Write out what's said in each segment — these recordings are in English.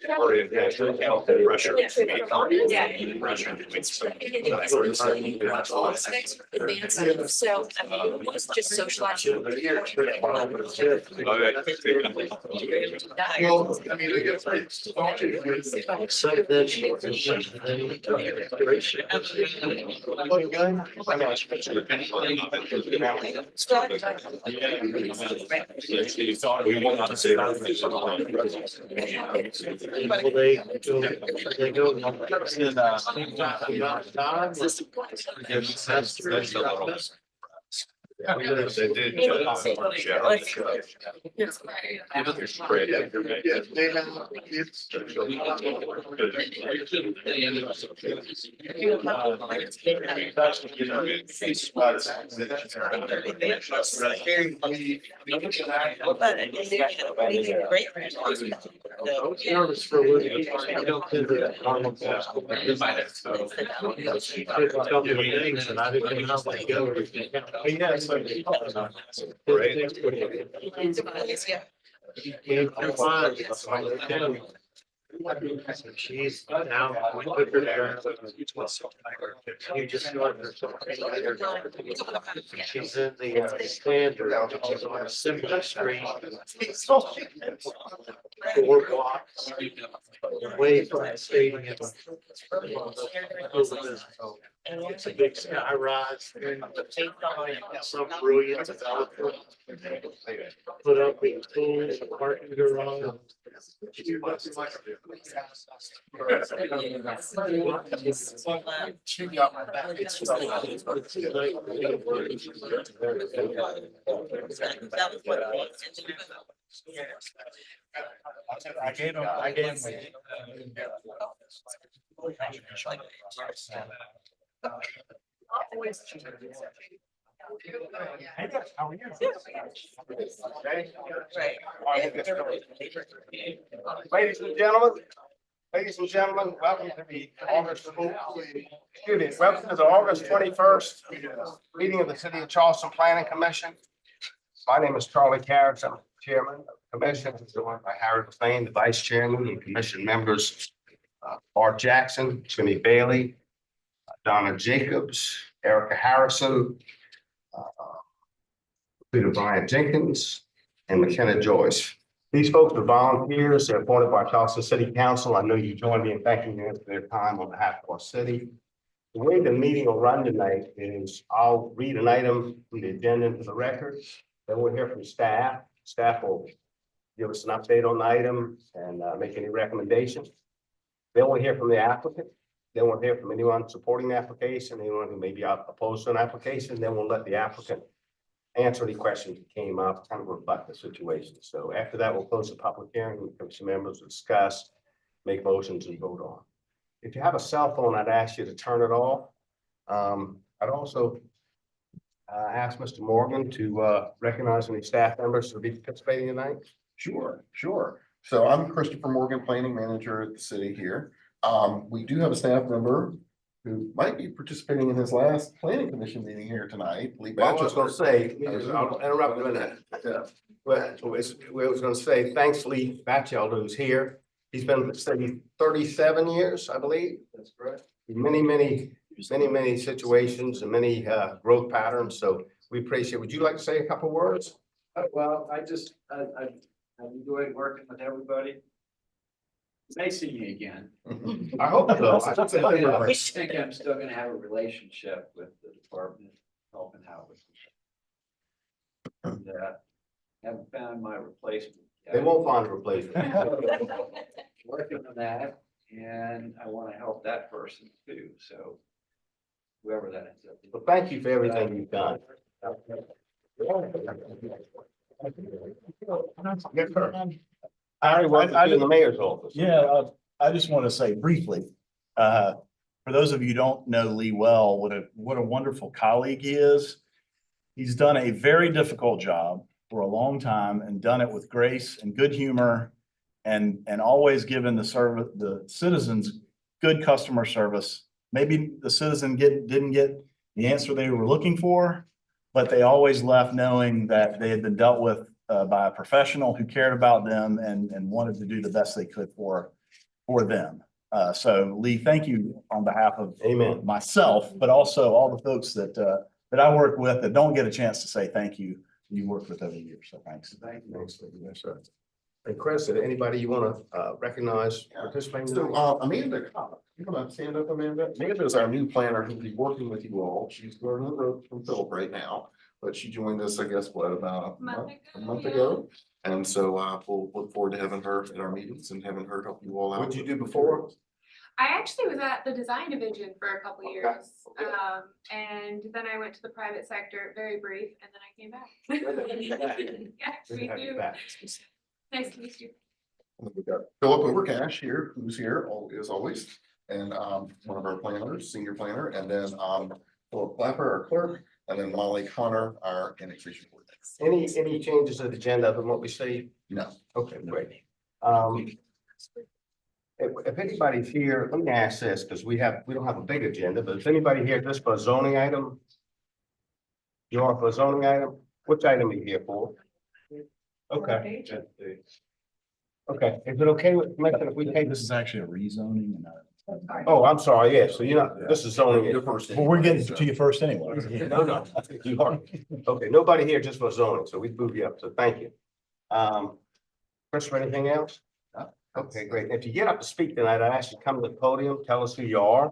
Pressure. So, I mean, it's just socializing. Well, I mean, I guess We want to say. They go in, They did. yes, they have, it's. Nervous for Woody. I don't do the normal stuff. People tell me the things and I didn't know how they go. Yes. She's now, we put her there. You just know her. She's in the standard, which is on a similar street. 4 blocks away from the stadium. It's a big sky rise. Some brilliant developer put up a pool, a parking garage. I gave him. Hey guys, how are you? Ladies and gentlemen, welcome to the August, welcome to the August 21st meeting of the City of Charleston Planning Commission. My name is Charlie Carrots. I'm chairman of the commission, joined by Harry McLean, the vice chairman, and commission members, Art Jackson, Jimmy Bailey, Donna Jacobs, Erica Harrison, Peter Brian Jenkins, and McKenna Joyce. These folks are volunteers. They're appointed by Charleston City Council. I know you join me in thanking them for their time on behalf of our city. The way the meeting will run tonight is I'll read an item from the agenda into the record. Then we'll hear from staff. Staff will give us an update on the item and make any recommendations. Then we'll hear from the applicant. Then we'll hear from anyone supporting the application, anyone who may be opposed to an application. Then we'll let the applicant answer any questions that came up, kind of reflect the situation. So after that, we'll close the public hearing. Some members will discuss, make motions and vote on. If you have a cell phone, I'd ask you to turn it off. I'd also ask Mr. Morgan to recognize any staff members who will be participating tonight. Sure. So I'm Christopher Morgan, planning manager at the city here. We do have a staff member who might be participating in his last planning commission meeting here tonight. Well, I was just going to say, I'll interrupt you in a minute. Well, we was going to say, thanks, Lee Batchelder, who's here. He's been with the city 37 years, I believe. That's correct. Many situations and many growth patterns. So we appreciate it. Would you like to say a couple words? Well, I've enjoyed working with everybody. It's nice seeing you again. I hope so. I think I'm still gonna have a relationship with the department, helping out with. And haven't found my replacement yet. They won't find a replacement. Working on that, and I want to help that person too, so whoever that ends up being. Well, thank you for everything you've done. Harry, welcome to the mayor's office. Yeah, I just want to say briefly, for those of you who don't know Lee well, what a wonderful colleague he is. He's done a very difficult job for a long time and done it with grace and good humor and always given the citizens good customer service. Maybe the citizen didn't get the answer they were looking for, but they always left knowing that they had been dealt with by a professional who cared about them and wanted to do the best they could for for them. So Lee, thank you on behalf of Amen. myself, but also all the folks that I work with that don't get a chance to say thank you. You worked with over the years, so thanks. Thank you. Thanks, yes, sir. And Chris, is there anybody you want to recognize participating? So, Amanda, you want to stand up, Amanda? Amanda is our new planner who'll be working with you all. She's learning the ropes from Philip right now. But she joined us, I guess, what, about a month ago? And so, we'll look forward to having her at our meetings and having her help you all out. What did you do before? I actually was at the design division for a couple Okay. years. Okay. And then I went to the private sector, very brief, and then I came back. Yeah, Good to we have you do. back. Nice to meet you. We got Philip Overcash here, who's here as always, and one of our planners, senior planner, and then Philip Clapper, our clerk, and then Molly Connor, our annexation coordinator. Any changes to the agenda from what we see? No. Okay, great. If anybody's here, let me ask this, because we don't have a big agenda, but is anybody here just for a zoning item? You are for a zoning item? Which item are you here for? Okay. Okay, is it okay with, Commissioner, if we take This this? is actually a rezoning and Oh, I'm sorry, yeah, so you're not, this is zoning. Your first. well, we're getting to you first anyway. No, you are. Okay, nobody here just for zoning, so we move you up, so thank you. Christopher, anything else? Okay, great. If you get up to speak tonight, I ask you to come to the podium, tell us who you are,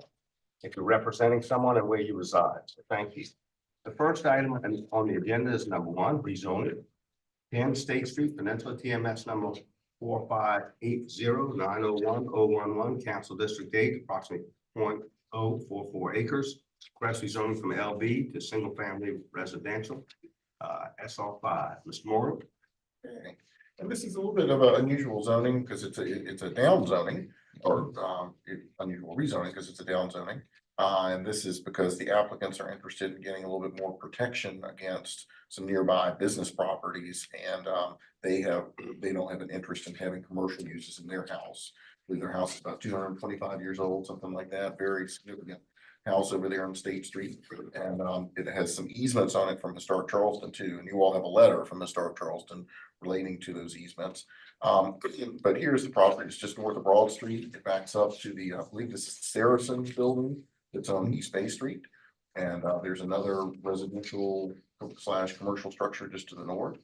if you're representing someone and where you reside. So thank you. The first item on the agenda is number 1, rezoning. 10 State Street, Peninsula, TMS number 4580901-011, Council District 8, approximately 0.044 acres. Request rezoning from LB to single family residential, SR5. Mr. Morgan? Okay. And this is a little bit of an unusual zoning because it's a down zoning or unusual rezoning because it's a down zoning. And this is because the applicants are interested in getting a little bit more protection against some nearby business properties. And they don't have an interest in having commercial uses in their house. I believe their house is about 225 years old, something like that, very significant house over there on State Street. And it has some easements on it from Historic Charleston too. And you all have a letter from Historic Charleston relating to those easements. But here's the property. It's just north of Broad Street. It backs up to the, I believe this is Saracen building that's on East Bay Street. And there's another residential / commercial structure just to the north.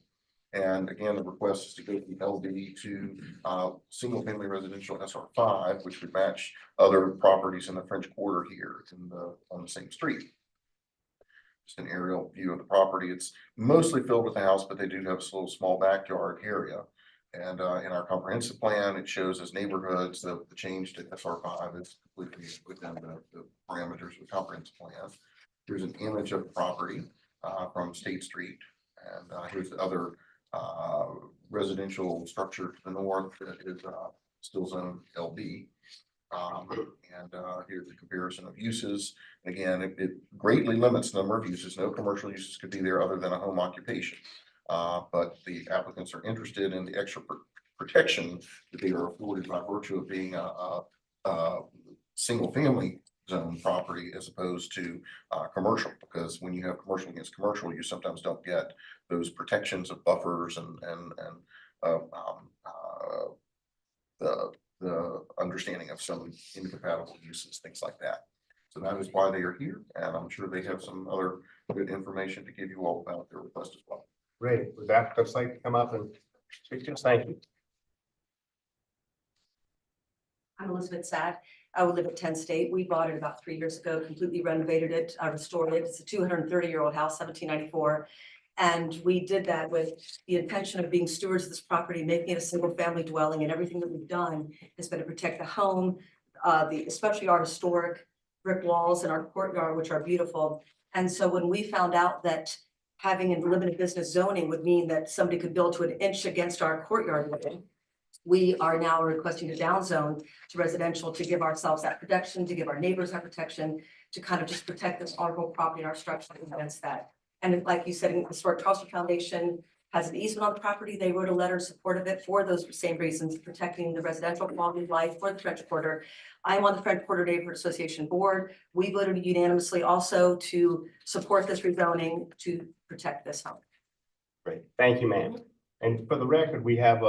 And again, the request is to go from LD to single family residential SR5, which would match other properties in the French Quarter here on the same street. Just an aerial view of the property. It's mostly filled with the house, but they do have a little small backyard area. And in our comprehensive plan, it shows as neighborhoods. The change to SR5 is completely within the parameters of the comprehensive plan. Here's an image of the property from State Street, and here's the other residential structure to the north that is still zone LB. And here's the comparison of uses. Again, it greatly limits the number of uses. No commercial uses could be there other than a home occupation. But the applicants are interested in the extra protection that they are afforded by virtue of being a single family zone property as opposed to commercial, because when you have commercial against commercial, you sometimes don't get those protections of buffers and the understanding of some incompatible uses, things like that. So that is why they are here, and I'm sure they have some other good information to give you all about their request as well. Great. Would that just like to come up and speak to us? Thank you. I'm Elizabeth Sack. I would live at 10 State. We bought it about 3 years ago, completely renovated it, restored it. It's a 230-year-old house, 1794. And we did that with the intention of being stewards of this property, making it a single family dwelling, and everything that we've done has been to protect the home, especially our historic brick walls and our courtyard, which are beautiful. And so when we found out that having a limited business zoning would mean that somebody could build to an inch against our courtyard wall, we are now requesting a downzone to residential to give ourselves that protection, to give our neighbors that protection, to kind of just protect this our whole property and our structure against that. And like you said, the Historic Charleston Foundation has an easement on the property. They wrote a letter in support of it for those same reasons, protecting the residential quality of life for the French Quarter. I am on the French Quarter Neighborhood Association board. We voted unanimously also to support this rezoning to protect this home. Great. Thank you, ma'am. And for the record, we have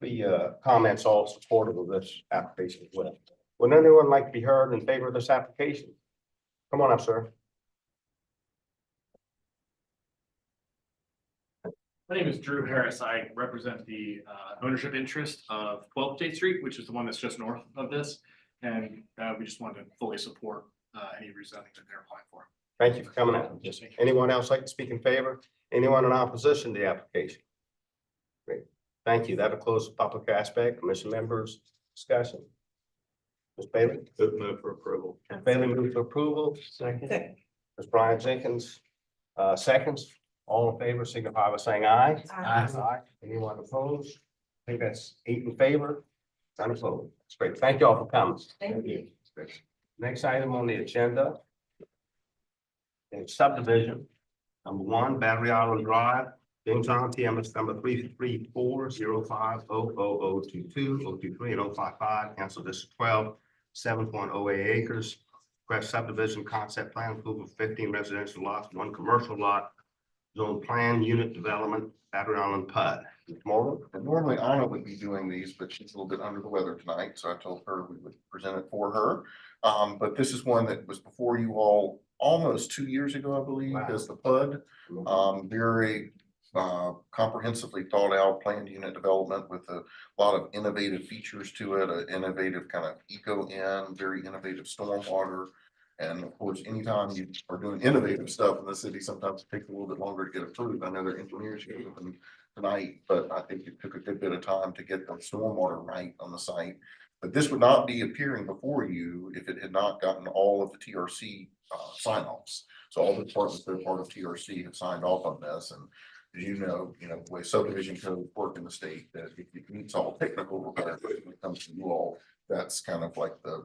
The comments all supportive of this application as well. Would anyone like to be heard in favor of this application? Come on up, sir. My name is Drew Harris. I represent the ownership interest of 12th State Street, which is the one that's just north of this. And we just wanted to fully support any rezoning that they're applying for. Thank you for coming out. Anyone else like to speak in favor? Anyone in opposition to the application? Great. Thank you. That'll close the public aspect. Commission members, discussion. Ms. Bailey? Move for approval. Ms. Bailey moves for approval. Second. Ms. Brian Jenkins, seconds. All in favor, signify by saying aye. Aye. Anyone opposed? I think that's 8 in favor, none opposed. That's great. Thank you all for coming. Thank you. Next item on the agenda is subdivision. Number 1, Battery Island Drive, Jamestown, TMS number 33405000022, 023, and 055, Council District 12, 7.08 acres. Request subdivision concept plan approval of 15 residential lots, 1 commercial lot, zone plan, unit development, Battery Island PUD. Morgan, and normally Anna would be doing these, but she's a little bit under the weather tonight, so I told her we would present it for her. But this is one that was before you all almost 2 years ago, I believe, Wow. as the PUD. Very comprehensively thought out planned unit development with a lot of innovative features to it, an innovative kind of eco-in, very innovative stormwater. And of course, anytime you are doing innovative stuff in the city, sometimes it takes a little bit longer to get approved. I know their engineers here with them tonight, but I think it took a good bit of time to get the stormwater right on the site. But this would not be appearing before you if it had not gotten all of the TRC sign-offs. So all the departments that are part of TRC have signed off on this, and as you know, the way subdivision codes work in the state, that if it meets all technical requirements when it comes to you all, that's kind of like the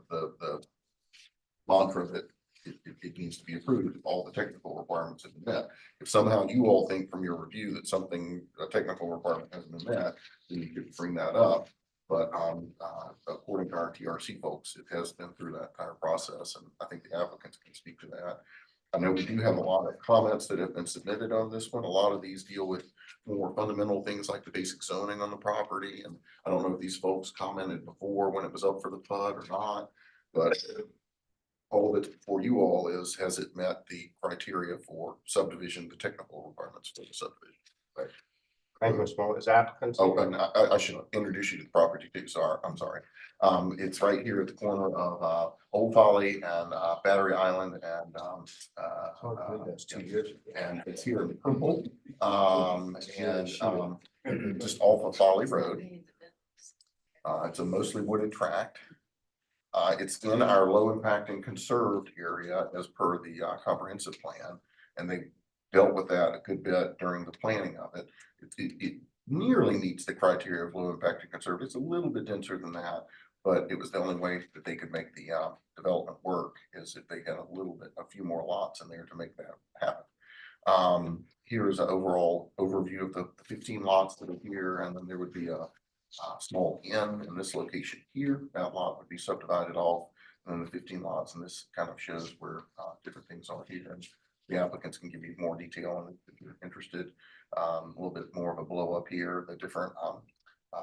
mantra that it needs to be approved if all the technical requirements have been met. If somehow you all think from your review that a technical requirement hasn't been met, then you could bring that up. But according to our TRC folks, it has been through that entire process, and I think the applicants can speak to that. I know we do have a lot of comments that have been submitted on this one. A lot of these deal with more fundamental things like the basic zoning on the property, and I don't know if these folks commented before when it was up for the PUD or not, but all of it for you all is, has it met the criteria for subdivision, the technical requirements for the subdivision? Right. Thank you, Mr. Moore. As applicants. Oh, and I should introduce you to the property too. Sorry, I'm sorry. It's right here at the corner of Old Folly and Battery Island, and That's 2 years. and it's here in purple. Just off of Folly Road. It's a mostly wooded tract. It's in our low impact and conserved area as per the comprehensive plan, and they dealt with that a good bit during the planning of it. It nearly meets the criteria of low impact and conserved. It's a little bit denser than that, but it was the only way that they could make the development work is if they had a few more lots in there to make that happen. Here is an overall overview of the 15 lots that are here, and then there would be a small inn in this location here. That lot would be subdivided off, and then the 15 lots, and this kind of shows where different things are here. And the applicants can give you more detail on it if you're interested. A little bit more of a blow up here, the different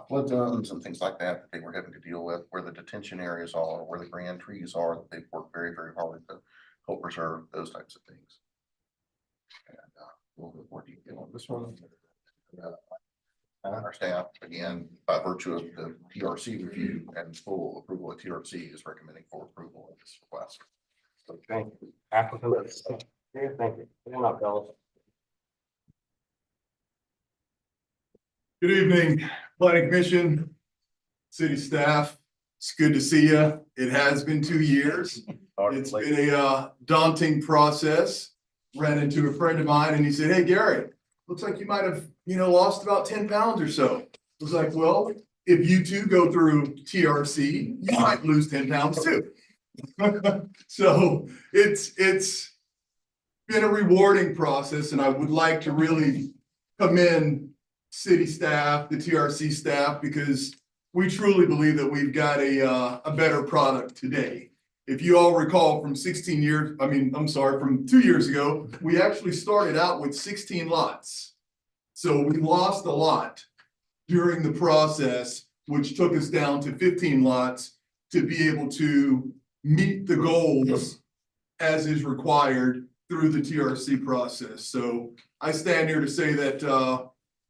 flood zones and things like that they were having to deal with, where the detention areas are, where the grand trees are, that they've worked very, very hard to help preserve those types of things. And a little bit more detail on this one. Our staff, again, by virtue of the TRC review and full approval of TRC, is recommending for approval of this request. So thank you. Applicants. Yeah, thank you. Come on up, fellas. Good evening, planning commission, city staff. It's good to see you. It has been 2 years. It's been a daunting process. Ran into a friend of mine and he said, "Hey, Gary, looks like you might have, lost about 10 pounds or so." I was like, "Well, if you two go through TRC, you might lose 10 pounds too." So it's been a rewarding process, and I would like to really commend city staff, the TRC staff, because we truly believe that we've got a better product today. If you all recall from 2 years ago, we actually started out with 16 lots. So we lost a lot. during the process, which took us down to 15 lots to be able to meet the goals as is required through the TRC process. So I stand here to say that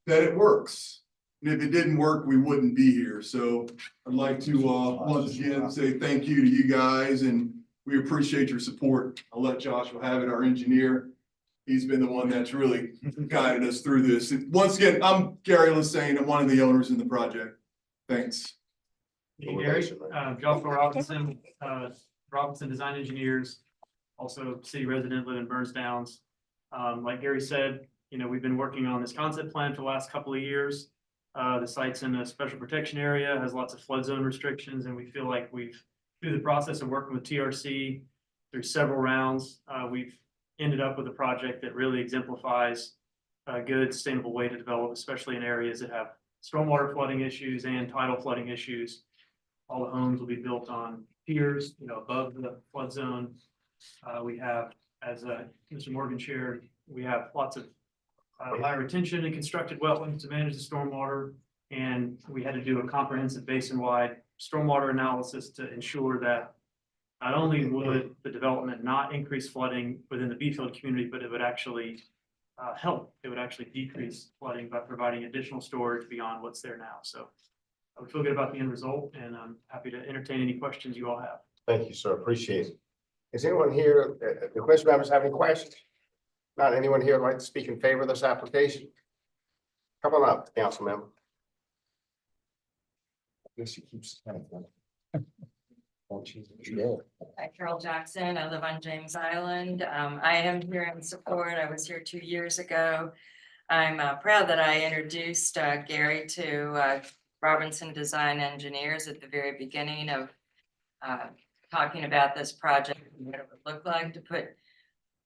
that it works. And if it didn't work, we wouldn't be here. So I'd like to once again say thank you to you guys, and we appreciate your support. I'll let Joshua have it, our engineer. He's been the one that's really guided us through this. And once again, I'm Gary Lassane. I'm one of the owners in the project. Thanks. Hey, Gary, Joshua Robinson, Robinson Design Engineers, also city resident, live in Burns Downs. Like Gary said, you know, we've been working on this concept plan for the last couple of years. The site's in a special protection area, has lots of flood zone restrictions, and we feel like we've, through the process of working with TRC through several rounds, we've ended up with a project that really exemplifies a good sustainable way to develop, especially in areas that have stormwater flooding issues and tidal flooding issues. All the homes will be built on piers, you know, above the flood zone. We have, as Mr. Morgan shared, we have lots of high retention and constructed wetlands to manage the stormwater. And we had to do a comprehensive basin-wide stormwater analysis to ensure that not only would the development not increase flooding within the Beefield community, but it would actually help. It would actually decrease flooding by providing additional storage beyond what's there now. So I would feel good about the end result, and I'm happy to entertain any questions you all have. Thank you, sir. Appreciate it. Is anyone here, the question members have any questions? Not anyone here like to speak in favor of this application? Come on up, council member. I guess he keeps. Hi, Carol Jackson. I live on James Island. I am here in support. I was here 2 years ago. I'm proud that I introduced Gary to Robinson Design Engineers at the very beginning of talking about this project and what it would look like to put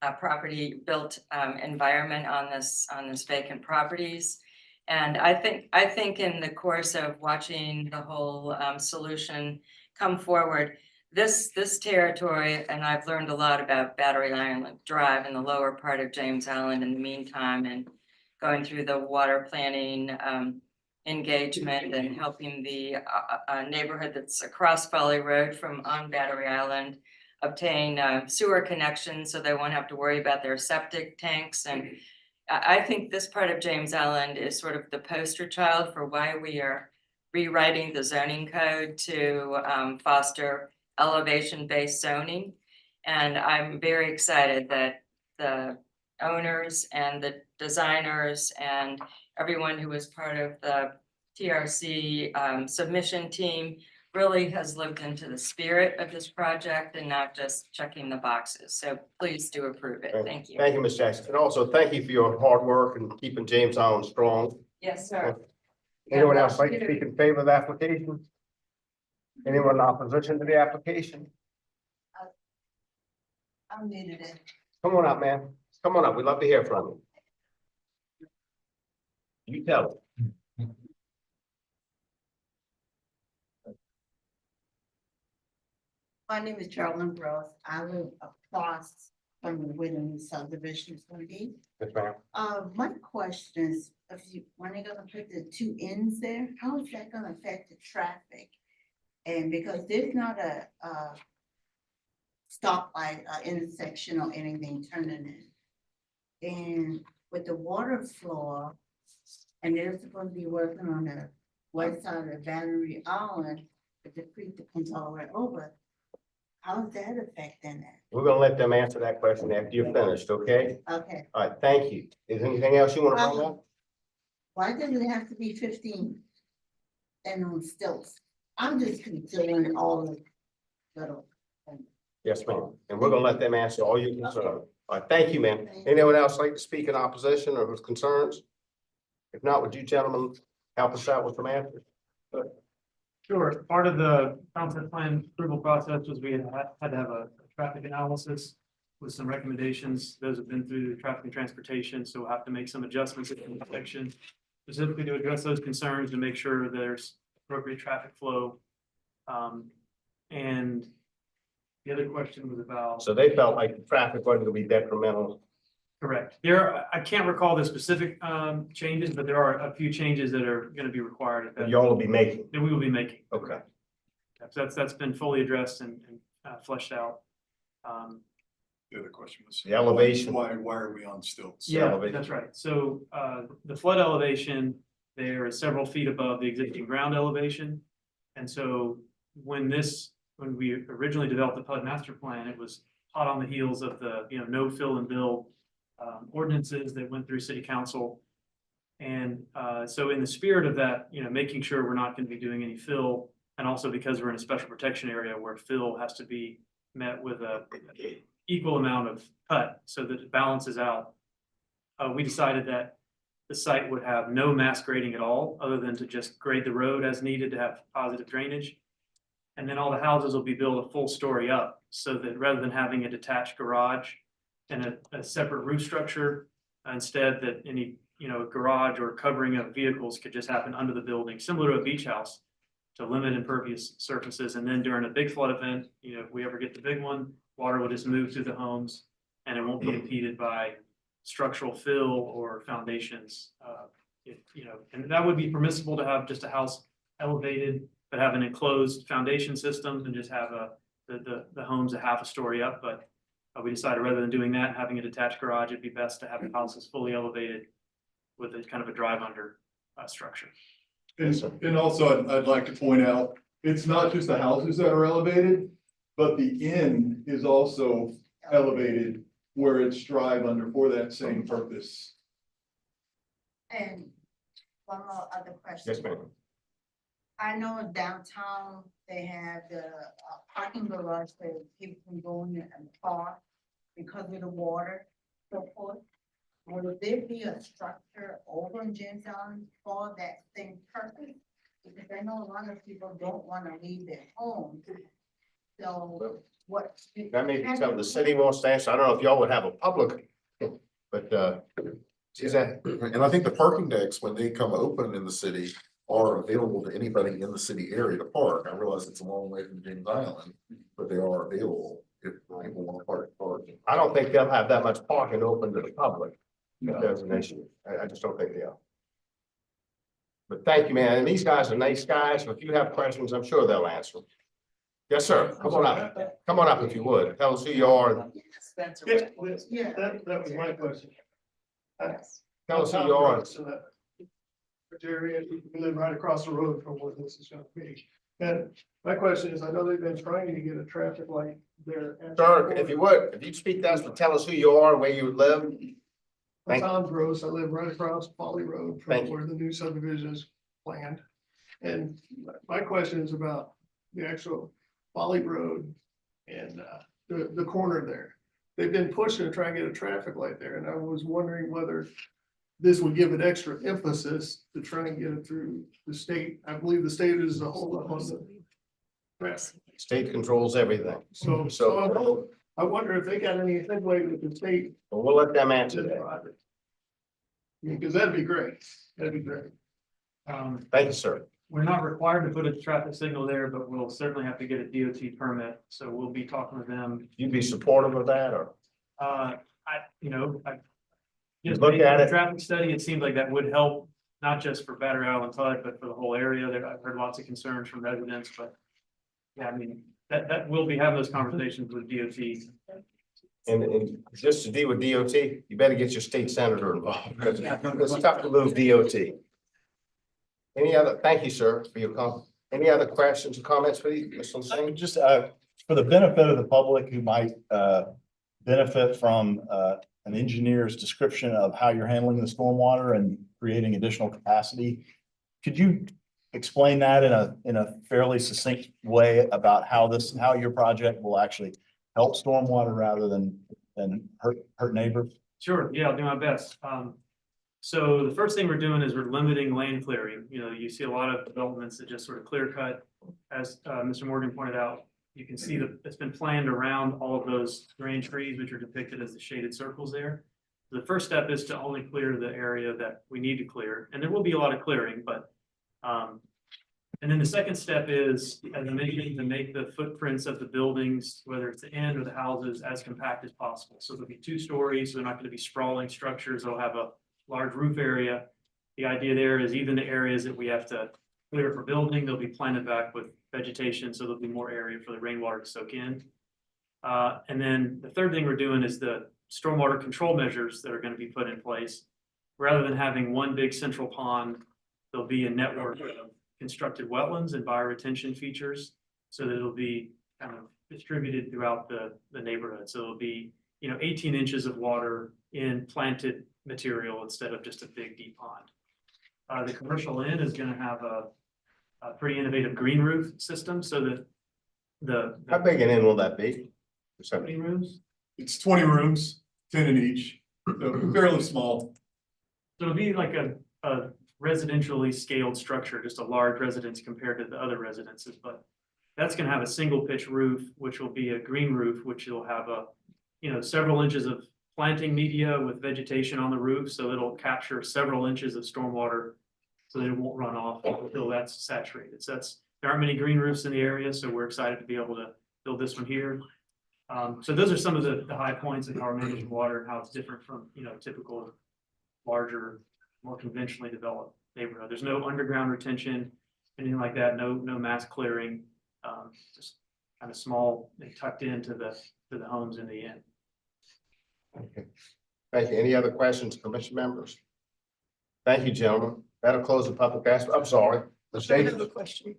a property built environment on this vacant properties. And I think in the course of watching the whole solution come forward, this territory, and I've learned a lot about Battery Island Drive in the lower part of James Island in the meantime, and going through the water planning engagement and helping the neighborhood that's across Folly Road from on Battery Island obtain sewer connections so they won't have to worry about their septic tanks. And I think this part of James Island is sort of the poster child for why we are rewriting the zoning code to foster elevation-based zoning. And I'm very excited that the owners and the designers and everyone who was part of the TRC submission team really has lived into the spirit of this project and not just checking the boxes. So please do approve it. Thank you. Thank you, Ms. Jackson. And also thank you for your hard work and keeping James Island strong. Yes, sir. Anyone else like to speak in favor of the application? Anyone in opposition to the application? I'm new to it. Come on up, man. Come on up. We'd love to hear from you. You tell it. My name is Carolyn Gross. I live across from the Whitney subdivision is gonna be. Yes, ma'am. My question is, when they're gonna put the two ends there, how is that gonna affect the traffic? And because there's not a stoplight, intersection or anything turning in. And with the water flow, and they're supposed to be working on the west side of Battery Island, but the creek that comes all the way over. How's that affecting it? We're gonna let them answer that question after you're finished, okay? Okay, All right, thank you. Is there anything else you want to bring up? why does it have to be 15? And on stilts? I'm just considering all the little. Yes, ma'am. And we're gonna let them answer all your concerns. All right, thank you, ma'am. Anyone else like to speak in opposition or with concerns? If not, would you gentlemen help us out with some answers? Sure. Part of the concept plan approval process was we had to have a traffic analysis with some recommendations. Those have been through the traffic and transportation, so we'll have to make some adjustments in the section specifically to address those concerns and make sure there's appropriate traffic flow. And the other question was about. So they felt like the traffic wasn't gonna be detrimental Correct. I can't recall the specific changes, but there are a few changes that are gonna be required at that, Y'all will be making. that we will be making. Okay. So that's been fully addressed and fleshed out. The other question was. The elevation. Why are we on stilts? Yeah, elevation. that's right. So the flood elevation, there is several feet above the existing ground elevation. And so when we originally developed the PUD master plan, it was hot on the heels of the, no fill and build ordinances that went through city council. And so in the spirit of that, making sure we're not going to be doing any fill, and also because we're in a special protection area where fill has to be met with a equal amount of cut so that it balances out. We decided that the site would have no mass grading at all, other than to just grade the road as needed to have positive drainage. And then all the houses will be built a full story up, so that rather than having a detached garage and a separate roof structure, instead that any, garage or covering of vehicles could just happen under the building, similar to a beach house, to limit impervious surfaces. And then during a big flood event, if we ever get the big one, water will just move through the homes and it won't be impeded by structural fill or foundations. And that would be permissible to have just a house elevated, but have an enclosed foundation system and just have the homes a half a story up. But we decided rather than doing that and having a detached garage, it'd be best to have the houses fully elevated with a kind of a drive under structure. And also I'd like to point out, it's not just the houses that are elevated, but the inn is also elevated where it's drive under for that same purpose. And one more other question. Yes, ma'am. I know downtown, they have the parking garage where people can go in and park because of the water, so forth. Will there be a structure over in James Island for that same purpose? Because I know a lot of people don't want to leave their homes. So what? That may be something the city wants to answer. I don't know if y'all would have a public, but, is that, And I think the parking decks, when they come open in the city, are available to anybody in the city area to park. I realize it's a long way from James Island, but they are available if people want to park. I don't think they'll have that much parking open to the public. If there's an issue. I just don't think they are. But thank you, man. And these guys are nice guys. So if you have questions, I'm sure they'll answer them. Yes, sir. Come on up. Come on up if you would. Tell us who you are. Yeah. That was my question. Tell us who you are. Area, we live right across the road from where this is gonna be. And my question is, I know they've been trying to get a traffic light there. Sir, if you would, if you'd speak to us, but tell us who you are, where you live. I'm Tom Gross. I live right across Folly Road Thank from you. where the new subdivision is planned. And my question is about the actual Folly Road and the corner there. They've been pushing to try and get a traffic light there, and I was wondering whether this would give it extra emphasis to try and get it through the state. I believe the state is a whole lot on the rest. State controls everything. So I wonder if they got any headway with the state. But we'll let them answer to the that. project. Because that'd be great. That'd be great. Thank you, sir. We're not required to put a traffic signal there, but we'll certainly have to get a DOT permit. So we'll be talking with them. You'd be supportive of that or? Just Look based on at the it. traffic study, it seems like that would help, not just for Battery Island PUD, but for the whole area. I've heard lots of concerns from residents, but yeah, I mean, that we'll be having those conversations with DOT. And just to deal with DOT, you better get your state senator involved because it's tough to lose DOT. Thank you, sir, for your comment. Any other questions or comments for you, Mr. Singh? Just for the benefit of the public who might benefit from an engineer's description of how you're handling the stormwater and creating additional capacity. Could you explain that in a fairly succinct way about how your project will actually help stormwater rather than hurt neighbors? Sure, yeah, I'll do my best. So the first thing we're doing is we're limiting land clearing. You see a lot of developments that just sort of clear cut. As Mr. Morgan pointed out, you can see that it's been planned around all of those green trees, which are depicted as the shaded circles there. The first step is to only clear the area that we need to clear, and there will be a lot of clearing, but And then the second step is, as I mentioned, to make the footprints of the buildings, whether it's the end or the houses, as compact as possible. So there'll be 2 stories, they're not gonna be sprawling structures, they'll have a large roof area. The idea there is even the areas that we have to clear for building, they'll be planted back with vegetation, so there'll be more area for the rainwater to soak in. And then the third thing we're doing is the stormwater control measures that are gonna be put in place. Rather than having one big central pond, there'll be a network of constructed wetlands and bioretention features, so that it'll be kind of distributed throughout the neighborhood. So it'll be, 18 inches of water in planted material instead of just a big deep pond. The commercial end is gonna have a pretty innovative green roof system, so that How the big an inn will that be? green rooms, It's 20 rooms, 10 in each, so fairly small. so it'll be like a residentially scaled structure, just a large residence compared to the other residences, but that's gonna have a single pitch roof, which will be a green roof, which will have several inches of planting media with vegetation on the roof, so it'll capture several inches of stormwater so that it won't run off until that's saturated. So there aren't many green roofs in the area, so we're excited to be able to build this one here. So those are some of the high points of how we're managing water and how it's different from, typical larger, more conventionally developed neighborhood. There's no underground retention, anything like that, no mass clearing, just kind of small and tucked into the homes in the end. Okay. Thank you. Any other questions, commission members? Thank you, gentlemen. That'll close the public aspect. I'm sorry. Ms. I have a Jacobs? question,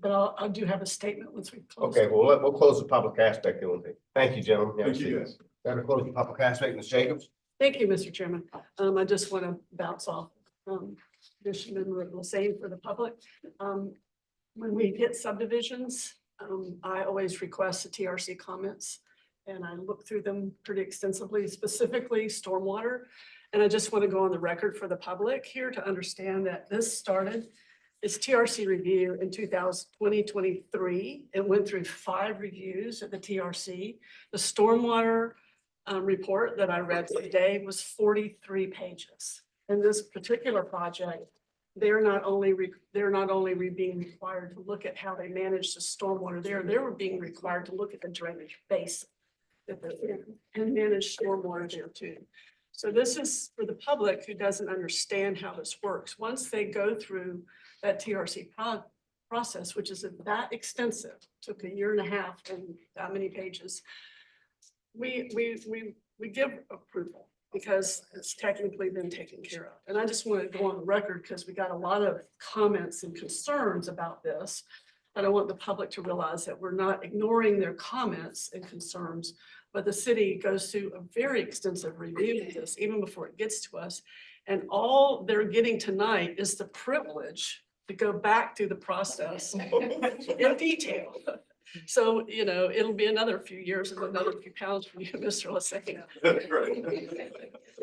but I do have a statement once we close. Okay, well, we'll close the public aspect. Then. Thank you, gentlemen. Thank you, guys. That'll close the public aspect. Ms. Jacobs? Thank you, Mr. Chairman. I just want to bounce off, Commission Member Lassane for the public. When we hit subdivisions, I always request the TRC comments, and I look through them pretty extensively, specifically stormwater. And I just want to go on the record for the public here to understand that this started, this TRC review in 2023. It went through 5 reviews at the TRC. The stormwater report that I read today was 43 pages. And this particular project, they're not only being required to look at how they manage the stormwater there, they were being required to look at the drainage basin that they're in and manage stormwater there too. So this is for the public who doesn't understand how this works. Once they go through that TRC process, which is that extensive, took 1.5 years and that many pages, we give approval because it's technically been taken care of. And I just want to go on the record because we got a lot of comments and concerns about this. And I want the public to realize that we're not ignoring their comments and concerns, but the city goes through a very extensive review of this, even before it gets to us. And all they're getting tonight is the privilege to go back through the process in detail. So, it'll be another few years and another few pounds for you, Mr. Lassane.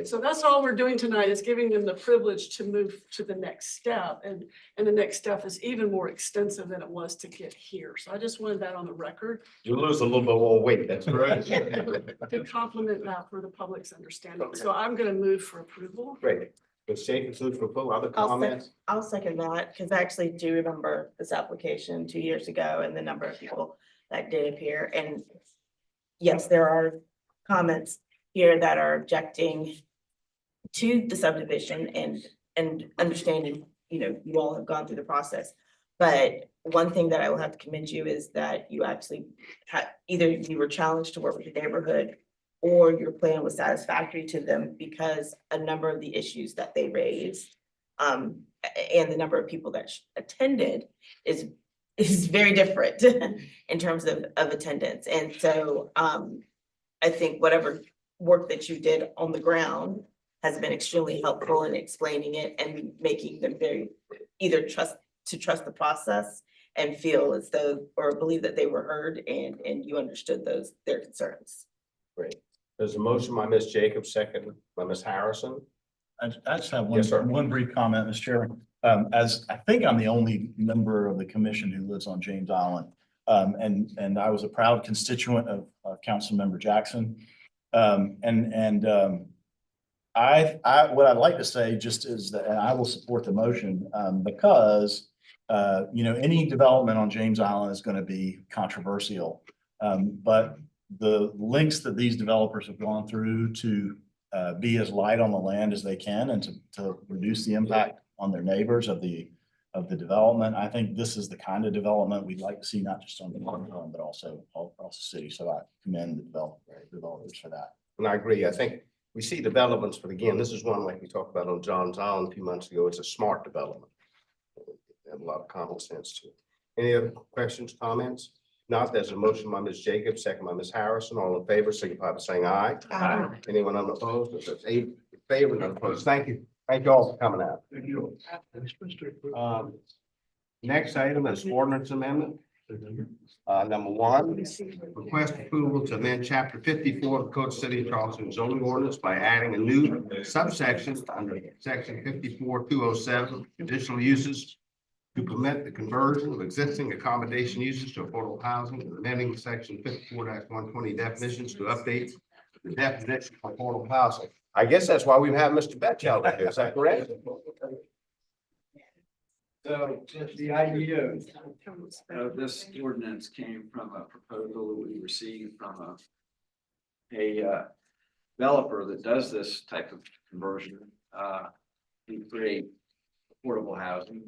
So that's all we're doing tonight is giving them the privilege to move to the next step. And the next step is even more extensive than it was to get here. So I just wanted that on the record. You lose a little bit more weight. That's right. To complement that for the public's understanding. So I'm going to move for approval. Great. Ms. Jacobs, food for food, other comments? I'll second that, because I actually do remember this application 2 years ago and the number of people that did appear. And yes, there are comments here that are objecting to the subdivision and understanding, you all have gone through the process. But one thing that I will have to commend you is that you actually had, either you were challenged to work with the neighborhood or your plan was satisfactory to them, because a number of the issues that they raised and the number of people that attended is very different in terms of attendance. And so I think whatever work that you did on the ground has been extremely helpful in explaining it and making them very either trust the process and feel as though or believe that they were heard and you understood their concerns. Great. There's a motion by Ms. Jacobs, second by Ms. Harrison. I just have Yes, sir. one brief comment, Mr. Chairman. As I think I'm the only member of the commission who lives on James Island. And I was a proud constituent of Councilmember Jackson. What I'd like to say just is that, and I will support the motion because any development on James Island is going to be controversial. But the links that these developers have gone through to be as light on the land as they can and to reduce the impact on their neighbors of the development. I think this is the kind of development we'd like to see, not just on the island, but also all across the city. So I commend the developers for that. And I agree. I think we see developments, but again, this is one like we talked about on John's Island a few months ago. It's a smart development. And a lot of common sense to it. Any other questions, comments? Not, there's a motion by Ms. Jacobs, second by Ms. Harrison. All in favor, signify by saying aye. Aye. Anyone unopposed? If there's eight in favor, none opposed. Thank you. Thank you all for coming out. Thank you. Next item is ordinance amendment. Number one, request approval to amend chapter 54 of the Code of City of Charleston zoning ordinance by adding a new subsection under section 54-207, additional uses to permit the conversion of existing accommodation uses to affordable housing, and amending section 54-120 definitions to update the definition of affordable housing. I guess that's why we have Mr. Betchel here. Is that correct? So the idea of this ordinance came from a proposal that we received from a developer that does this type of conversion to create affordable housing.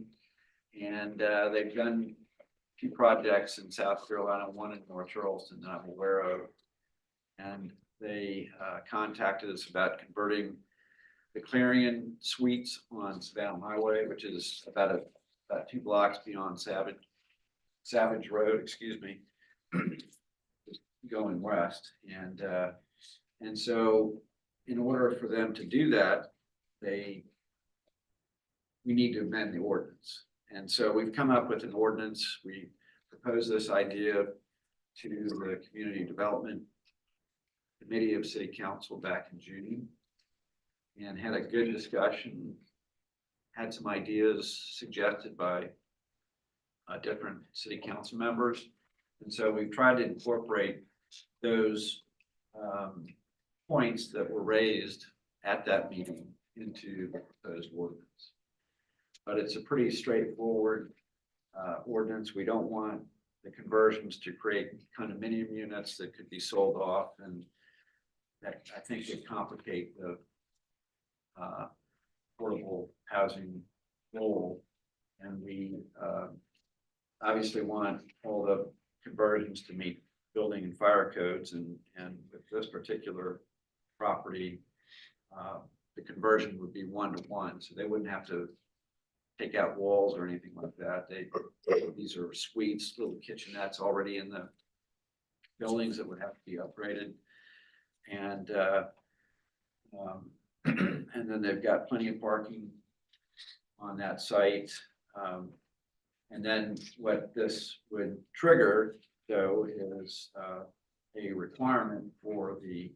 And they've done a few projects in South Carolina, one in North Charleston that I'm aware of. And they contacted us about converting the Clarion Suites on Savannah Highway, which is about 2 blocks beyond Savage Road, excuse me, going west. And so in order for them to do that, we need to amend the ordinance. And so we've come up with an ordinance. We proposed this idea to the Community Development Committee of City Council back in June and had a good discussion, had some ideas suggested by different city council members. And so we've tried to incorporate those points that were raised at that meeting into the proposed ordinance. But it's a pretty straightforward ordinance. We don't want the conversions to create condominium units that could be sold off, and that I think would complicate the affordable housing goal. And we obviously want all the conversions to meet building and fire codes, and with this particular property, the conversion would be 1-to-1, so they wouldn't have to take out walls or anything like that. These are suites, little kitchenettes already in the buildings that would have to be upgraded. And and then they've got plenty of parking on that site. And then what this would trigger, though, is a requirement for the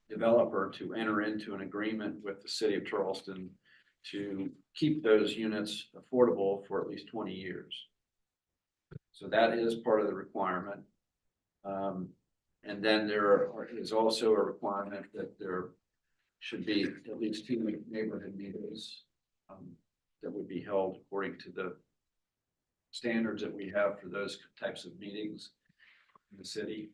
developer to enter into an agreement with the city of Charleston to keep those units affordable for at least 20 years. So that is part of the requirement. And then there is also a requirement that there should be at least 2 neighborhood meetings that would be held according to the standards that we have for those types of meetings in the city.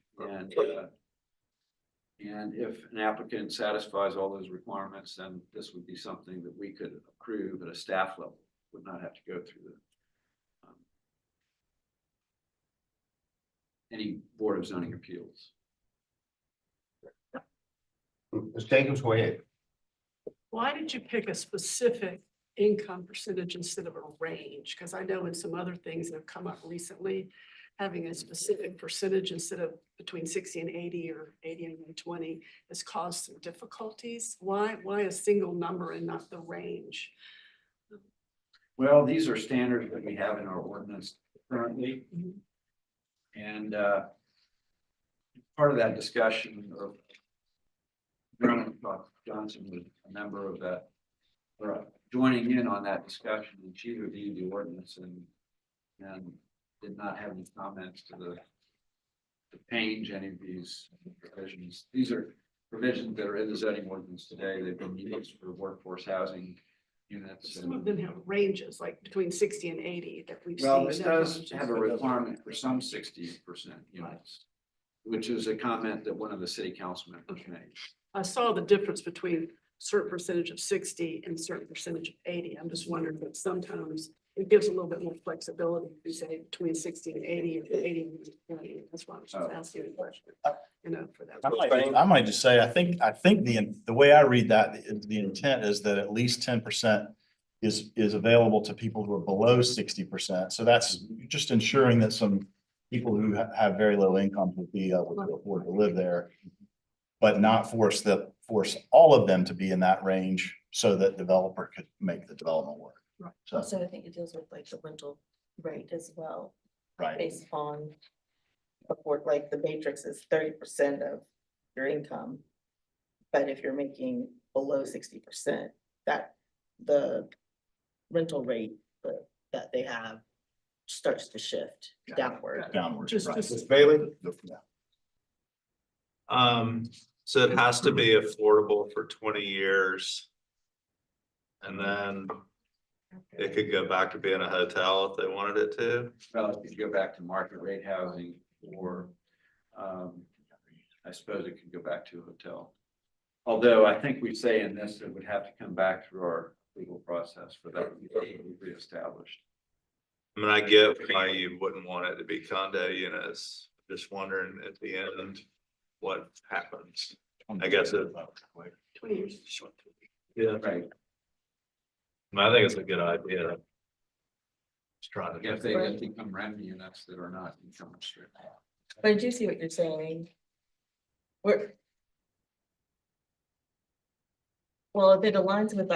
And if an applicant satisfies all those requirements, then this would be something that we could approve at a staff level, would not have to go through any Board of Zoning Appeals. Ms. Jacobs, go ahead. Why did you pick a specific income percentage instead of a range? Because I know in some other things that have come up recently, having a specific percentage instead of between 60 and 80 or 80 and 120 has caused some difficulties. Why a single number and not the range? Well, these are standards that we have in our ordinance currently. And part of that discussion of Johnson was a member of that, or joining in on that discussion, and she reviewed the ordinance and did not have any comments to change any of these provisions. These are provisions that are in the zoning ordinance today. They've been used for workforce housing units. Some of and- them have ranges, like between 60 and 80 that we've seen. Well, this that does ranges. have a requirement for some 60% units, which is a comment that one of the city council members made. I saw the difference between a certain percentage of 60 and a certain percentage of 80. I'm just wondering that sometimes it gives a little bit more flexibility, if you say between 60 and 80, or 80 and 20. That's why I was just asking the question, for that. I might just say, I think the way I read that, the intent is that at least 10% is available to people who are below 60%. So that's just ensuring that some people who have very low incomes would be able to afford to live there, but not force all of them to be in that range so that developer could make the development work. Right. So, Also, I think it deals with like the rental rate as well, right. based on afford, like the matrix is 30% of your income. But if you're making below 60%, that the rental rate that they have starts to shift downward. Downward, Just- right. just- Ms. Bailey? So it has to be affordable for 20 years. And then it could go back to being a hotel if they wanted it to. Well, if you go back to market rate housing, or I suppose it could go back to a hotel. Although I think we say in this, it would have to come back through our legal process for that to be reestablished. I mean, I get why you wouldn't want it to be condo units. Just wondering at the end what happens. I guess it. 20 years. Yeah. Right. I think it's a good idea. Just trying to If they become rent units that are not income restricted. But I do see what you're saying. Well, if it aligns with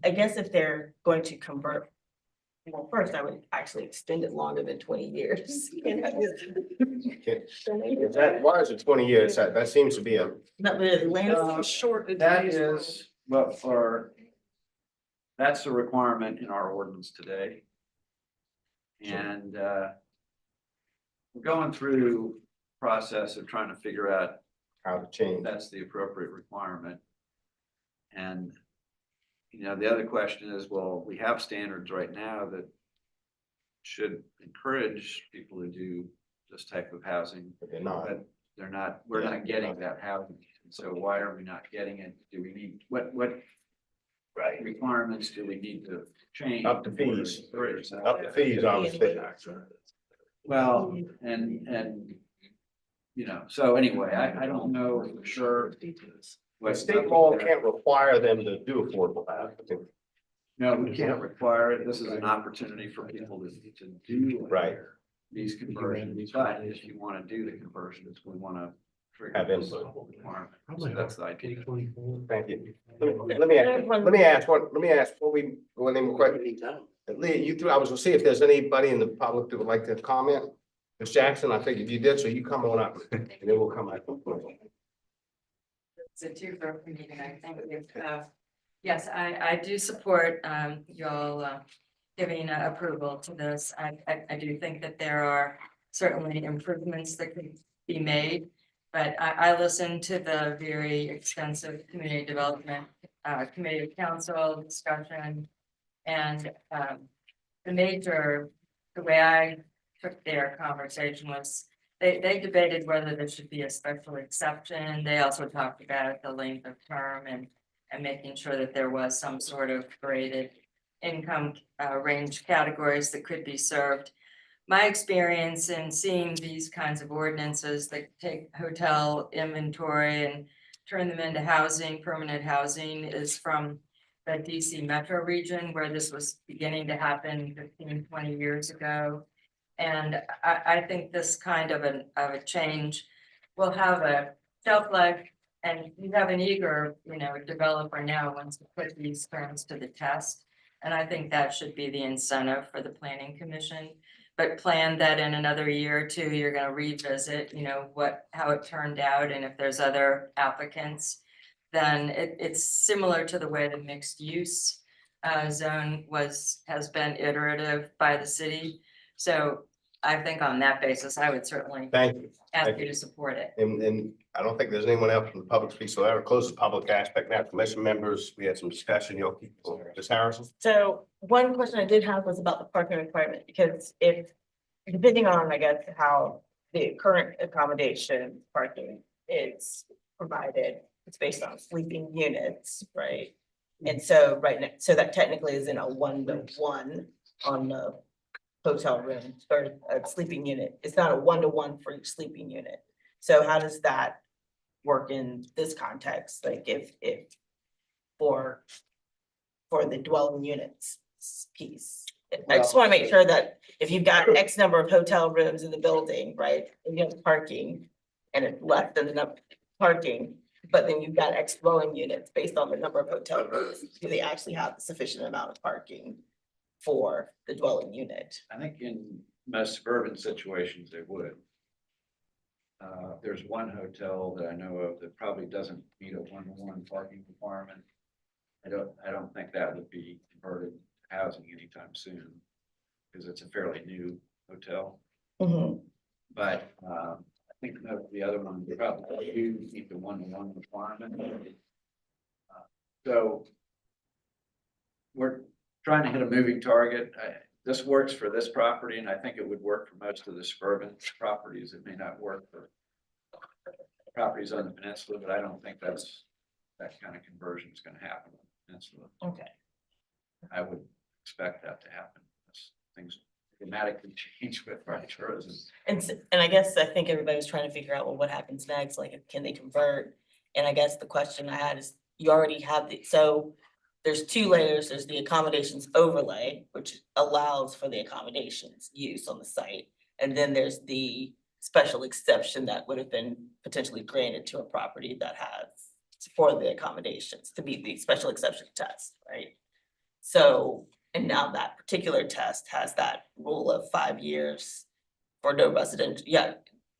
I guess if they're going to convert, well, first I would actually extend it longer than 20 years. Why is it 20 years? That seems to be a, Not the land. Short. in That today's world. is what that's a requirement in our ordinance today. And we're going through process of trying to figure out how to change. that's the appropriate requirement. And, the other question is, well, we have standards right now that should encourage people to do this type of housing. But they're not. But they're not, we're not getting that housing. And so why are we not getting it? Do we need, what requirements do we need to change? Up to fees. Up Up to fees, obviously. Well, and, so anyway, I don't know for sure. Details. The state law can't require them to do affordable housing. No, we can't require it. This is an opportunity for people to do. Right. These conversions, but if you want to do the conversions, we want to. Have this input. requirement. So that's the idea. Thank you. Let me ask what we, one more question. Leah, you threw, I was gonna see if there's anybody in the public that would like to comment. Ms. Jackson, I figured you did, so you come on up and then we'll come back. It's a two-for meeting, I think. Yes, I do support y'all giving approval to this. I do think that there are certainly improvements that could be made. But I listened to the very extensive community development committee of council discussion. And the way I took their conversation was they debated whether there should be a special exception. They also talked about the length of term and making sure that there was some sort of graded income range categories that could be served. My experience in seeing these kinds of ordinances that take hotel inventory and turn them into housing, permanent housing, is from the DC metro region where this was beginning to happen 15, 20 years ago. And I think this kind of a change will have a shelf life, and you have an eager, developer now wants to put these terms to the test. And I think that should be the incentive for the planning commission. But plan that in another year or two, you're gonna revisit, how it turned out, and if there's other applicants. Then it's similar to the way the mixed use zone has been iterative by the city. So I think on that basis, I would certainly Thank you. ask you to support it. And I don't think there's anyone else from the public speak, so I will close the public aspect now. Commission members, we had some discussion, you'll keep, Ms. Harrison? So one question I did have was about the parking requirement, because if, depending on, I guess, how the current accommodation parking is provided, it's based on sleeping units, right? And so right now, so that technically is in a 1-to-1 on the hotel room or a sleeping unit. It's not a 1-to-1 for each sleeping unit. So how does that work in this context? Like if for the dwelling units piece? I just want to make sure that if you've got X number of hotel rooms in the building, right, and you have parking and it's less than enough parking, but then you've got X dwelling units based on the number of hotel rooms, do they actually have the sufficient amount of parking for the dwelling unit? I think in most suburban situations, they would. There's one hotel that I know of that probably doesn't meet a 1-to-1 parking requirement. I don't think that would be converted to housing anytime soon, because it's a fairly new hotel. Mhm. But I think the other one probably do meet the 1-to-1 requirement. So we're trying to hit a moving target. This works for this property, and I think it would work for most of the suburban properties. It may not work for properties on the peninsula, but I don't think that kind of conversion is going to happen on the peninsula. Okay. I would expect that to happen as things dramatically change with our tourism. And I guess I think everybody was trying to figure out, well, what happens next? Like, can they convert? And I guess the question I had is, you already have so there's 2 layers. There's the accommodations overlay, which allows for the accommodations use on the site. And then there's the special exception that would have been potentially granted to a property that has for the accommodations to meet the special exception test, right? So, and now that particular test has that rule of 5 years for no residential,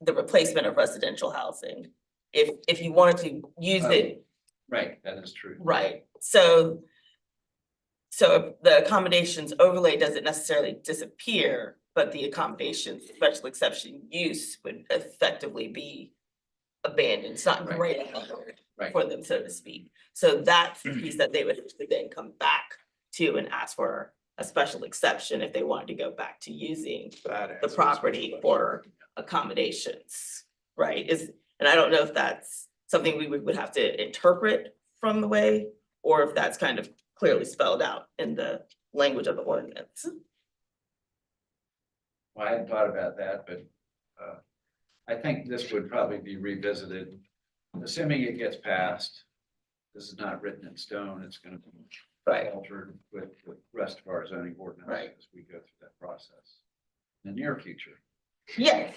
the replacement of residential housing. If you wanted to use it. Right, that is true. Right, so the accommodations overlay doesn't necessarily disappear, but the accommodations special exception use would effectively be abandoned. It's not great for them, so to speak. So that's the piece that they would then come back to and ask for a special exception if they wanted to go back to using the property for accommodations, right? And I don't know if that's something we would have to interpret from the way, or if that's kind of clearly spelled out in the language of the ordinance. Well, I hadn't thought about that, but I think this would probably be revisited, assuming it gets passed. This is not written in stone. It's going to be altered with the rest of our zoning ordinance as we go through that process in the near future. Yes,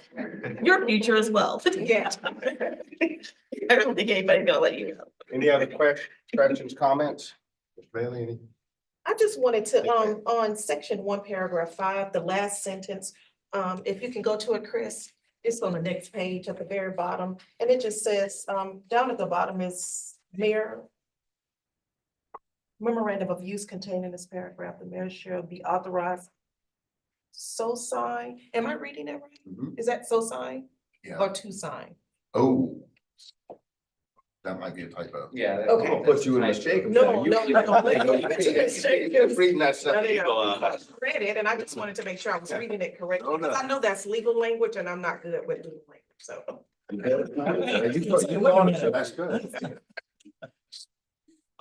your future as well. Yeah. I don't think anybody's gonna let you know. Any other questions, comments? Ms. Bailey, any? I just wanted to, on section 1, paragraph 5, the last sentence, if you can go to it, Chris, it's on the next page at the very bottom, and it just says, down at the bottom is mayor. Memorandum of use contained in this paragraph, the mayor shall be authorized. So sign, am I reading that right? Mhm. Is that so sign? Yeah. Or to sign? Oh. That might be a typo. Yeah. Okay. I'm gonna put you in mistake. No. Reading that stuff. Read it, and I just wanted to make sure I was reading it correctly, Oh, no. because I know that's legal language and I'm not good with legal language, so. That's good.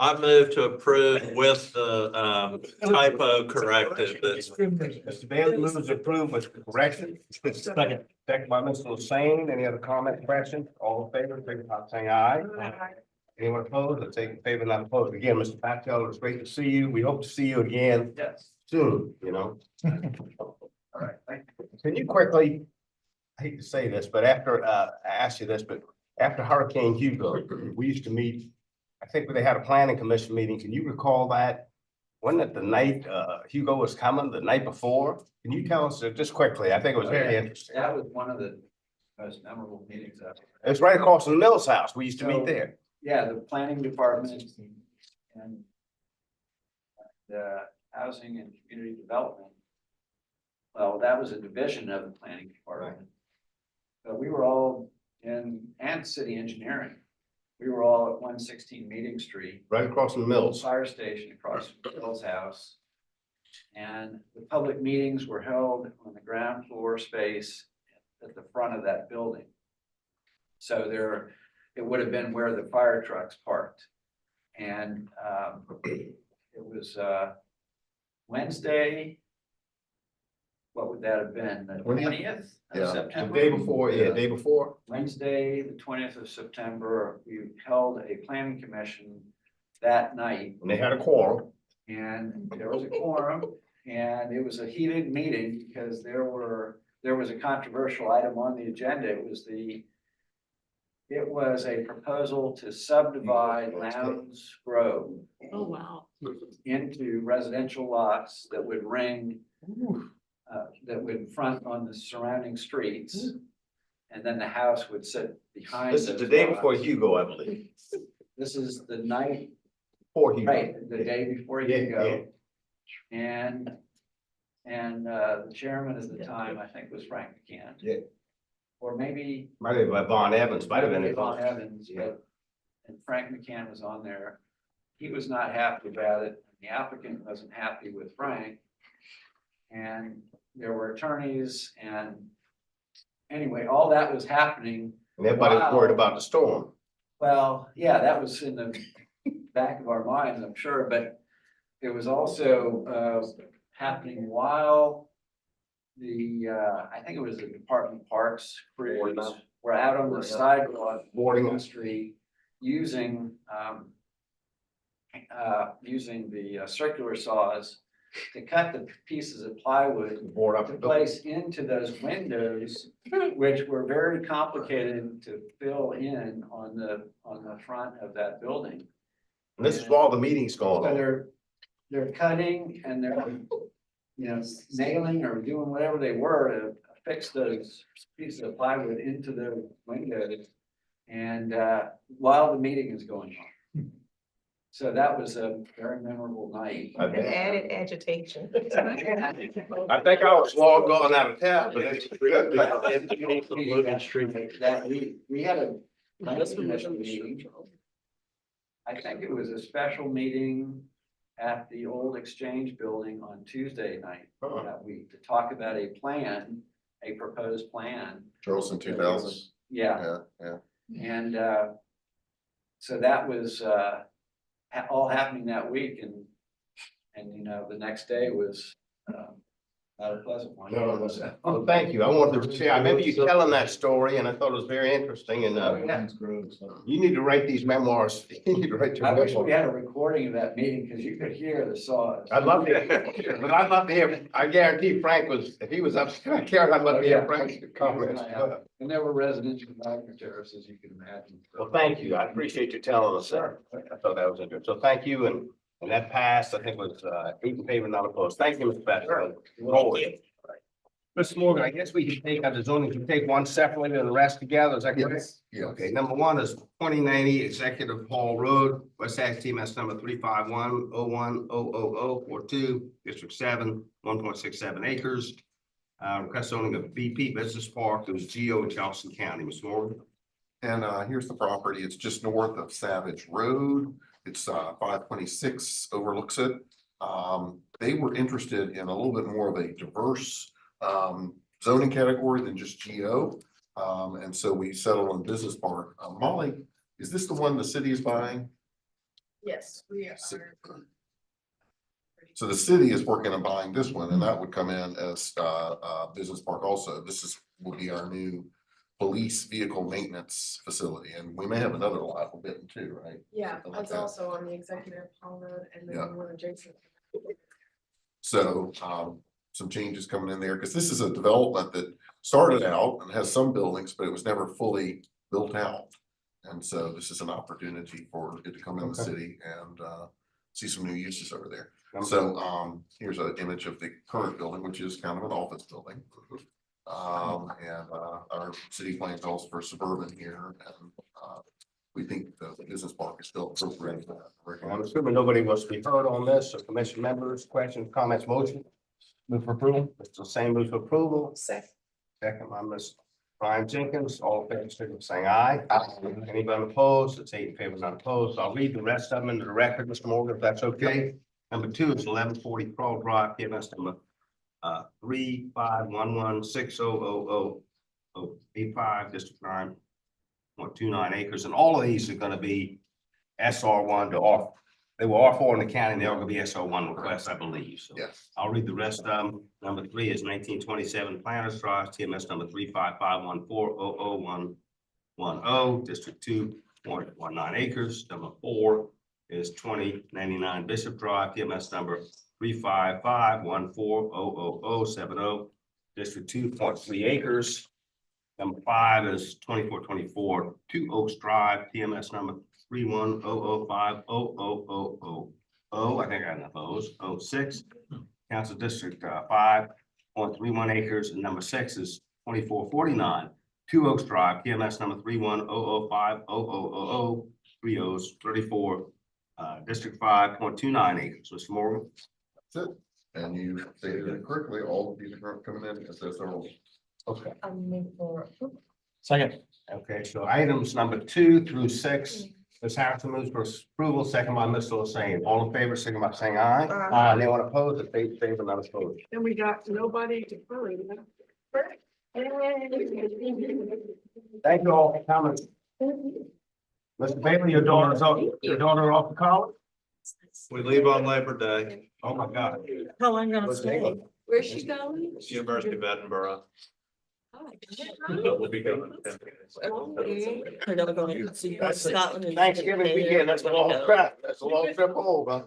I move to approve with the typo corrected. Mr. Bailey moves to approve with correction. Second by Mr. Hussein. Any other comments, questions? All in favor, signify by saying aye. Anyone opposed? Let's take favor, not opposed. Again, Mr. Patel, it's great to see you. We hope to see you again Yes. soon, All right. Can you quickly, I hate to say this, but after, I asked you this, but after Hurricane Hugo, we used to meet, I think when they had a planning commission meeting. Can you recall that? Wasn't it the night Hugo was coming, the night before? Can you tell us just quickly? I think it was very interesting. That was one of the most memorable meetings ever. It's right across from the Mills house. We used to meet there. Yeah, the planning department and the housing and community development well, that was a division of the planning department. But we were all and city engineering. We were all at 116 Meeting Street, Right across from the mills. fire station across from Bill's house. And the public meetings were held on the ground floor space at the front of that building. So there, it would have been where the fire trucks parked. And it was Wednesday. What would that have been? The 20th Yeah. of The September? day before, yeah, day before. Wednesday, the 20th of September, we held a planning commission that night. And they had a quorum. And there was a quorum, and it was a heated meeting because there was a controversial item on the agenda. It was a proposal to subdivide Lowndes Grove Oh, wow. into residential lots that would ring, that would front on the surrounding streets. And then the house would sit behind. This is the those day lots. before Hugo, I believe. This is the night, Before Hugo. right, the day before Yeah, you go. yeah. And the chairman at the time, I think, was Frank McCann. Yeah. Or maybe. Might have been Von Evans, might have been. Von Evans, but, and Frank McCann was on there. He was not happy about it. The applicant wasn't happy with Frank. And there were attorneys and anyway, all that was happening. And everybody was worried about the storm. Well, yeah, that was in the back of our minds, I'm sure, but it was also happening while I think it was the Department of Parks crews were out on the sidewalk Boarding on them. the street using the circular saws to cut the pieces of plywood Board up to the place into those windows, which were very complicated to fill in on the front of that building. And this is all the meetings going So on. they're cutting and they're, nailing or doing whatever they were to fix those pieces of plywood into the windows. And while the meeting is going on. So that was a very memorable night. I bet. Added agitation. I think I was long gone out of town, but it's. That we had a planning commission meeting. I think it was a special meeting at the old Exchange building on Tuesday night that week to talk about a proposed plan. Charleston 2000. Yeah, Yeah. and so that was all happening that week and the next day was not a pleasant one. No. Well, thank you. I wanted to share. I remember you telling that story and I thought it was very interesting and you need to write these memoirs. You need to write your I wish we memoirs. had a recording of that meeting because you could hear the saws. I'd love to, but I'd love to hear, I guarantee Frank was, if he was upset, Karen, I'd love to hear Frank's comments. And there were residential Wagner terraces, you can imagine. Well, thank you. I appreciate you telling us that. I thought that was interesting. So thank you. And that passed, I think was 8 in favor, not opposed. Thank you, Mr. Becker. Mr. Morgan, I guess we can take out the zoning, we take one separately and the rest together. Is that correct? Yes, yes. Okay, number one is 2090 Executive Hall Road, West Sax TMS number 351-01-00042, District 7, 1.67 acres. Request zoning of BP Business Park, it was GO in Charleston County, Mr. Morgan. And here's the property. It's just north of Savage Road. It's 526 overlooks it. They were interested in a little bit more of a diverse zoning category than just GO. And so we settled on business park. Molly, is this the one the city is buying? Yes, we are. So the city is working on buying this one and that would come in as business park also. Will be our new police vehicle maintenance facility. And we may have another lot we're bidding too, right? Yeah, Something like that's that. also on the executive hall road and then Yeah. the one adjacent. So some changes coming in there, because this is a development that started out and has some buildings, but it was never fully built out. And so this is an opportunity for it to come in the city and see some new uses over there. So here's an image of the current building, which is kind of an office building. And our city plan calls for suburban here and we think the business park is still appropriate for that. I'm assuming nobody wants to be heard on this, so commission members, questions, comments, motion. Move for approval. Mr. Same moves for approval. Second. Second by Ms. Brian Jenkins, all in favor, signify by saying aye. Anybody opposed? It's 8 in favor, none opposed. I'll read the rest of them into the record, Mr. Morgan, if that's okay. Number 2 is 1140 Crawl Drive, PMS number 35116000085, District 9.29 acres, and all of these are gonna be SR1 to R. They were R4 in the county, and they're gonna be SR1 requests, I believe, so. Yes. I'll read the rest of them. Number 3 is 1927 Planners Drive, TMS number 35514001110, District 2.19 acres. Number 4 is 2099 Bishop Drive, TMS number 35514000070, District 2.3 acres. Number 5 is 2424 Two Oaks Drive, TMS number 310050000. I think I got enough O's. 06, Council District 5.31 acres, and number 6 is 2449 Two Oaks Drive, PMS number 310050000, 3 O's, 34, District 5.29 acres. Mr. Morgan. That's it. And you stated it correctly, all of these are coming in as SROs. Okay. Move for approval. Second. Okay, so items number 2 through 6, Ms. Harrison moves for approval, second by Mr. Hussein. All in favor, signify by saying aye. Aye. Anyone opposed? It's 8 in favor, none opposed. And we got nobody to bully. Thank you all for coming. Mr. Bailey, your daughter off to college? We leave on Labor Day, Oh, my God. How long gonna What's stay? name? Where's she going? University of Edinburgh. But We'll be going. We're gonna go to see Scotland. and- Thanksgiving weekend, that's a long trip. That's a long trip over.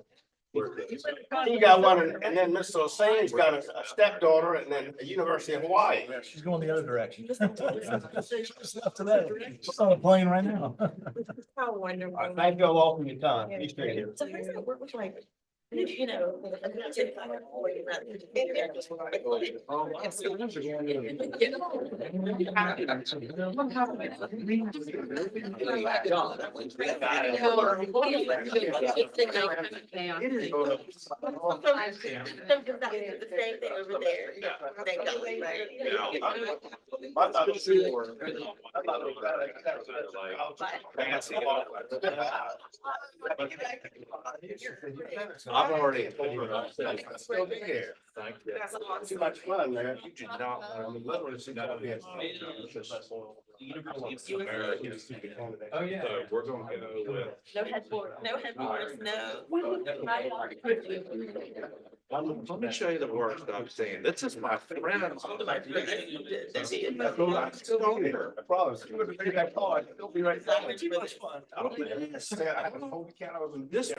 You got one, and then Mr. Hussein's got a stepdaughter, and then the University of Hawaii. She's going the other direction. Just left today. She's on a plane right now. How wonderful. Thank you all for your time. Appreciate it. So first I work with like, you know. The same thing over there. Thank God, I'm already. Still be here. Too much fun, man. You did not, I mean, literally, it's gonna be. Oh, yeah. So we're gonna go with. No headboard, no. Let me show you the work that I'm saying. This is my friend. That's it. I'm still on here. I promise. You would have made that call. I'd still be right there. Too much fun. I don't think. I was in this.